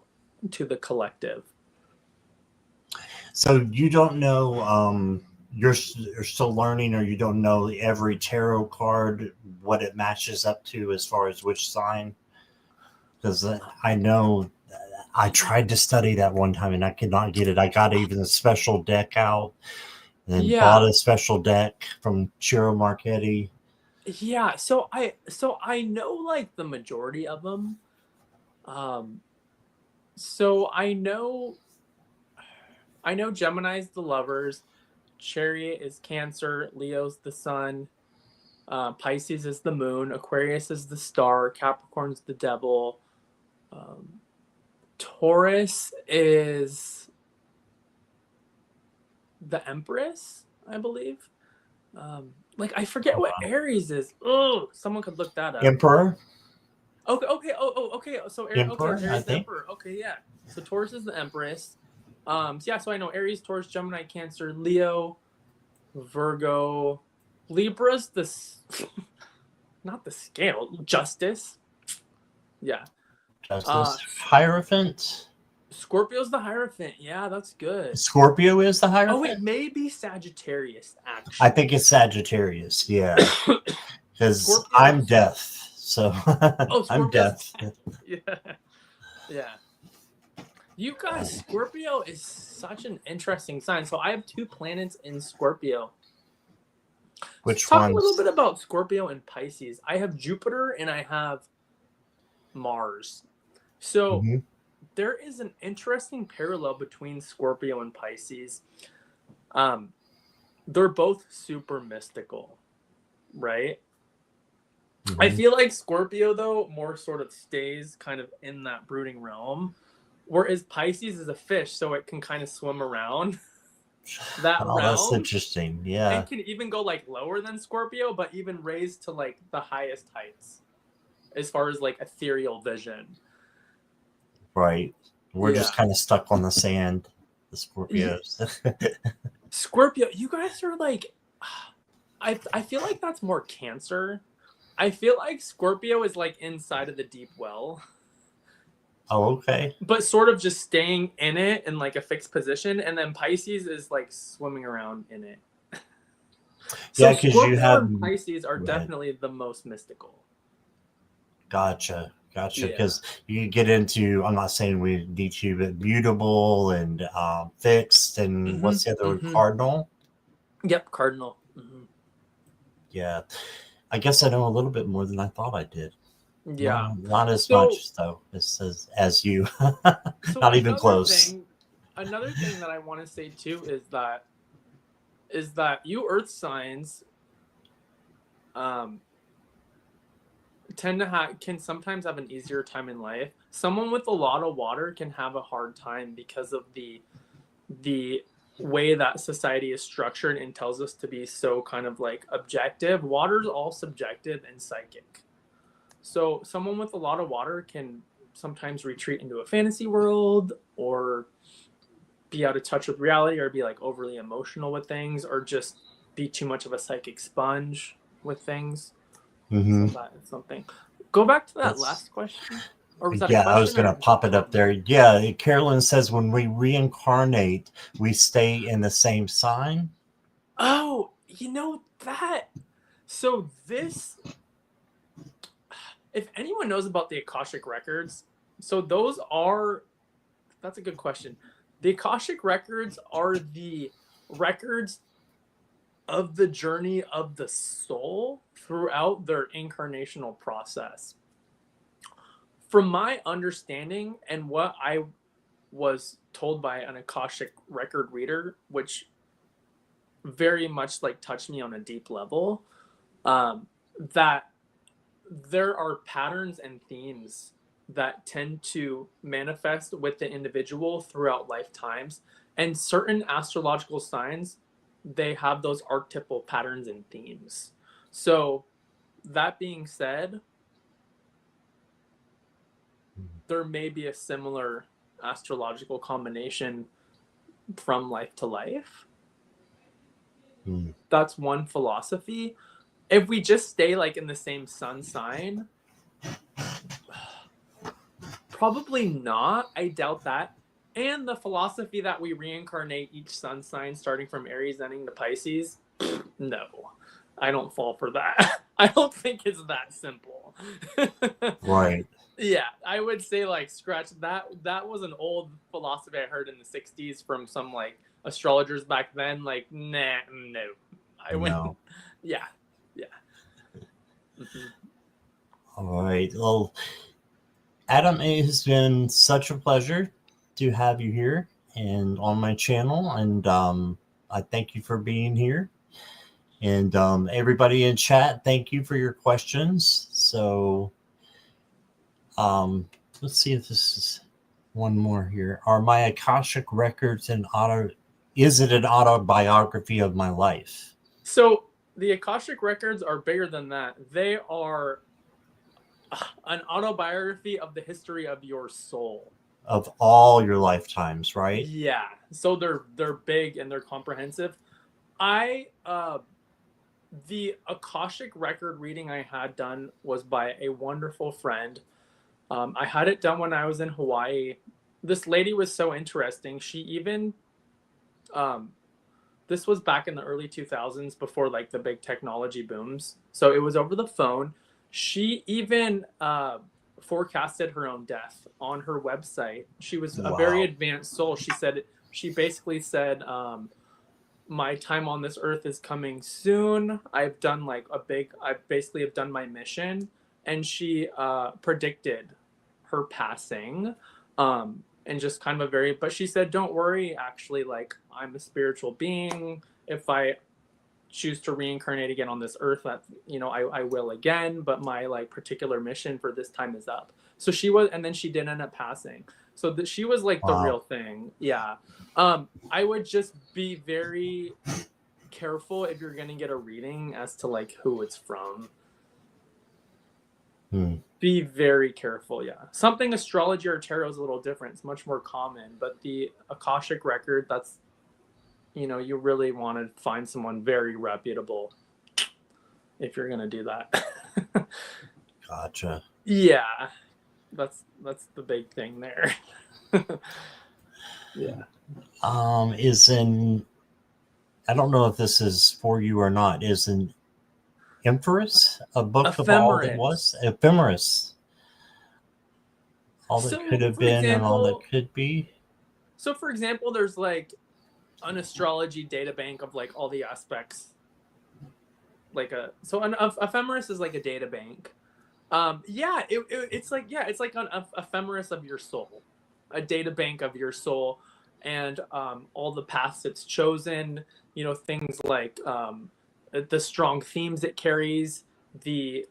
the collective. So you don't know, you're still learning, or you don't know every tarot card, what it matches up to as far as which sign? Because I know I tried to study that one time and I could not get it. I got even a special deck out and bought Yeah, a special deck from Ciro Marchetti. yeah. So I know like the majority of them. Um, so I know Gemini's the lovers, Chariot is Cancer, Leo's the sun, Pisces is the moon, Aquarius is the star, Capricorn's the devil, um, Taurus is the Empress, I believe. Like I forget what Aries is. Oh, someone could look that up. Emperor, Okay, okay, okay. So okay, Emperor, I Aries the think. Emperor. Okay, yeah. So Taurus is the Empress. So yeah, so I know Aries, Taurus, Gemini, Cancer, Leo, Virgo, Libra's not the scale, Justice. Yeah. Uh Justice, Hierophant. Scorpio's the Hierophant. Yeah, that's good. Scorpio is the Oh wait, Hierophant. maybe Sagittarius I think actually. it's Sagittarius. Yeah, because Scorpio. I'm deaf, so Oh, I'm Scorpio's. deaf. Yeah. Yeah. You guys, Scorpio is such an interesting sign. So I have 2 planets in Scorpio. So Which talk a little ones? bit about Scorpio and Pisces. I have Jupiter and I have Mars. So Mm-hmm. there is an interesting parallel between Scorpio and Pisces. Um, they're both super mystical, right? I Mm-hmm. feel like Scorpio, though, more sort of stays kind of in that brooding realm, whereas Pisces is a fish, so it can kind of swim around that Oh, that's realm interesting. Yeah, and can even go like lower than Scorpio, but even raise to like the highest heights as far as like ethereal vision. right. We're Yeah. just kind of stuck on the sand, the Scorpios. Scorpio, you guys are like, I feel like that's more Cancer. I feel like Scorpio is like inside of the deep well, Oh, okay. but sort of just staying in it in like a fixed position, and then Pisces is like swimming around in it. So Yeah, because you Scorpio have. and Pisces are Go ahead. definitely the most mystical. Gotcha. Gotcha. Yeah. Because you get into, I'm not saying we need to, but mutable and fixed, and Mm-hmm. what's the other one? Mm-hmm. Cardinal? Yep. Cardinal. Mm-hmm. Yeah. I guess I know a little bit more than I thought I did. Yeah. Not as So much, though, as you. so Not even close. another thing that I want to say too is that you Earth signs um can sometimes have an easier time in life. Someone with a lot of water can have a hard time because of the way that society is structured and tells us to be so kind of like objective. Water's all subjective and psychic. So someone with a lot of water can sometimes retreat into a fantasy world or be out of touch with reality or be like overly emotional with things or just be too much of a psychic sponge with things. Mm-hmm. So that is something. Go back to that That's last question. Or was that a Yeah, I was question going or to just a pop it up comment? there. Yeah, Carolyn says when we reincarnate, we stay in the same sign. Oh, you know that. So this if anyone knows about the Akashic records, so that's a good question. The Akashic records are the records of the journey of the soul throughout their incarnational process. From my understanding and what I was told by an Akashic record reader, which very much like touched me on a deep level, that there are patterns and themes that tend to manifest with the individual throughout lifetimes, and certain astrological signs, they have those archetypal patterns and themes. So that being said, there may be a similar astrological combination from life to life. That's one philosophy. If we just stay like in the same sun sign, probably not. I doubt that. And the philosophy that we reincarnate each sun sign starting from Aries ending to Pisces, no, I don't fall for that. I don't think it's that simple. Right. Yeah, I would say like scratch that. That was an old philosophy I heard in the 60s from some like astrologers back then. Like, nah, no. I went, No. yeah. Mm-hmm. All right. Well, Adam, it has been such a pleasure to have you here and on my channel. And I thank you for being here. And everybody in chat, thank you for your questions. So let's see if this is one more here. Are my Akashic records is it an autobiography of my life? So the Akashic records are bigger than that. They are an autobiography of the history of your soul. Of all your lifetimes, right? Yeah. So they're big and they're comprehensive. The Akashic record reading I had done was by a wonderful friend. I had it done when I was in Hawaii. This lady was so interesting. She even, this was back in the early 2000s before like the big technology booms. So it was over the phone. She even forecasted her own death on her website. She was a very advanced soul. She basically said, my time on this earth is coming soon. I've done like I basically have done my mission. And she predicted her passing. And just kind of but she said, don't worry, actually, like, I'm a spiritual being. If I choose to reincarnate again on this earth, that, I will again, but my like particular mission for this time is up. So she was, and then she did end up passing. So she was like the real thing. Yeah. I would just be very careful if you're going to get a reading as to like who it's from. Be very careful. Yeah. Something astrology or tarot is a little different. It's much more common, but the Akashic record, that's, you really want to find someone very reputable if you're going to do that. Gotcha. Yeah. That's the big thing there. Yeah. I don't know if this is for you or not, is an Ephemeris a book Ephemeris. of all that was? Ephemeris. All that could have been and all that could be. So for example, there's like an astrology data bank of like all the aspects. So an Ephemeris is like a data bank. It's like an ephemeris of your soul, a data bank of your soul, and all the paths it's chosen. Things like the strong themes it carries, the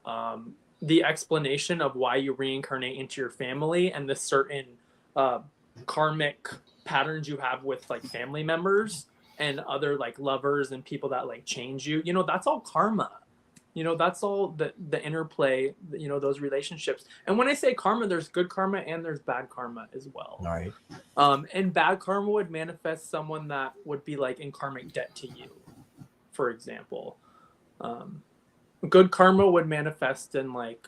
explanation of why you reincarnate into your family, and the certain karmic patterns you have with like family members and other like lovers and people that like change you. That's all karma. That's all the interplay, those relationships. And when I say karma, there's good karma and there's bad karma as well. All right. And bad karma would manifest someone that would be like in karmic debt to you, for example. Good karma would manifest in like,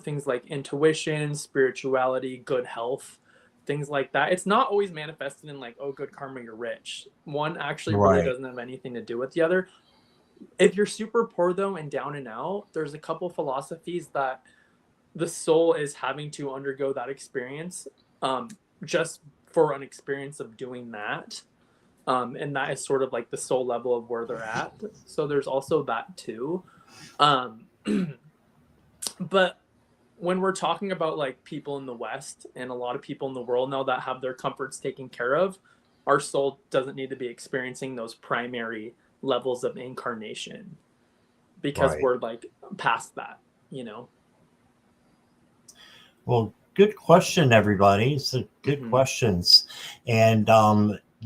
things like intuition, spirituality, good health, things like that. It's not always manifested in like, oh, good karma, you're rich. One actually really doesn't have anything to do with the other. If you're super poor though and down and out, there's a couple philosophies that the soul is having to undergo that experience, just for an experience of doing that. And that is sort of like the soul level of where they're at. So there's also that too. Um, but when we're talking about like people in the West and a lot of people in the world now that have their comforts taken care of, our soul doesn't need to be experiencing those primary levels of incarnation because Right. we're like past that, you know? Well, good question, everybody. So good Mm-hmm. questions. And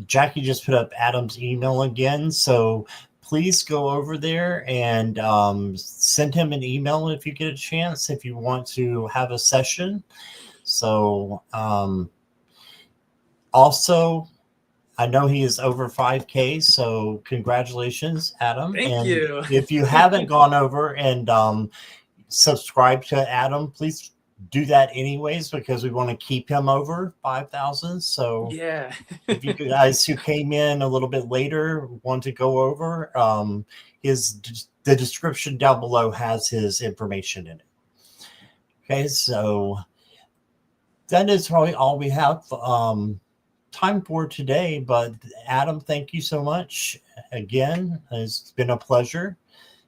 Jackie just put up Adam's email again. So please go over there and send him an email if you get a chance, if you want to have a session. So also, I know he is over 5K, so congratulations, Adam. Thank And you. if you haven't gone over and subscribe to Adam, please do that anyways because we want to keep him over 5,000. So Yeah. if you guys who came in a little bit later want to go over, the description down below has his information in it. Okay, so that is probably all we have time for today. But Adam, thank you so much again. It's been a pleasure,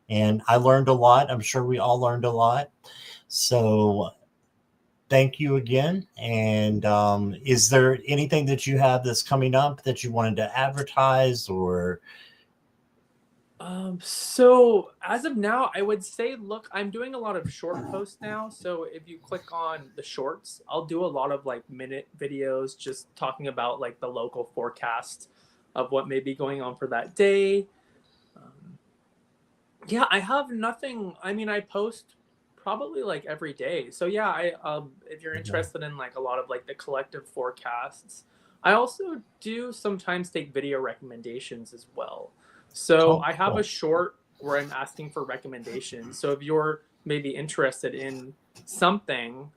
and I learned a lot. I'm sure we all learned a lot. So thank you again. And is there anything that you have that's coming up that you wanted to advertise or? So as of now, I would say, look, I'm doing a lot of short posts now. So if you click on the shorts, I'll do a lot of like minute videos just talking about like the local forecast of what may be going on for that day. Um, yeah, I have nothing. I mean, I post probably like every day. So yeah, I if you're interested in like a lot of like the collective forecasts, I also do sometimes take video recommendations as well. So Oh, I have a cool. short where I'm asking for recommendations. So if you're maybe interested in something,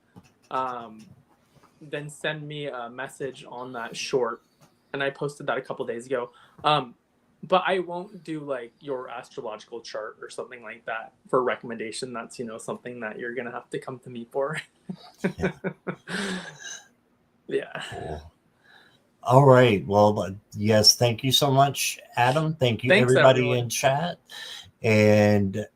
um, then send me a message on that short. And I posted that a couple days ago. But I won't do like your astrological chart or something like that for recommendation. That's, something that you're gonna have to come to me for. Yeah. Yeah. Cool. All right. Well, yes, thank you so much, Adam. Thank you, Thanks, everybody everyone. in chat. And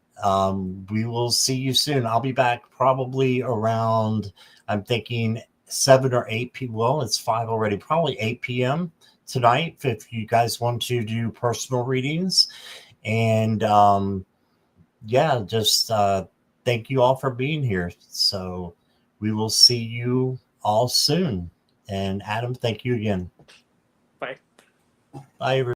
we will see you soon. I'll be back probably around, I'm thinking 7 or 8 p.m. Well, it's 5 already, probably 8 p.m. tonight if you guys want to do personal readings. And yeah, just thank you all for being here. So we will see you all soon. And Adam, thank you again. Bye. Bye, everybody.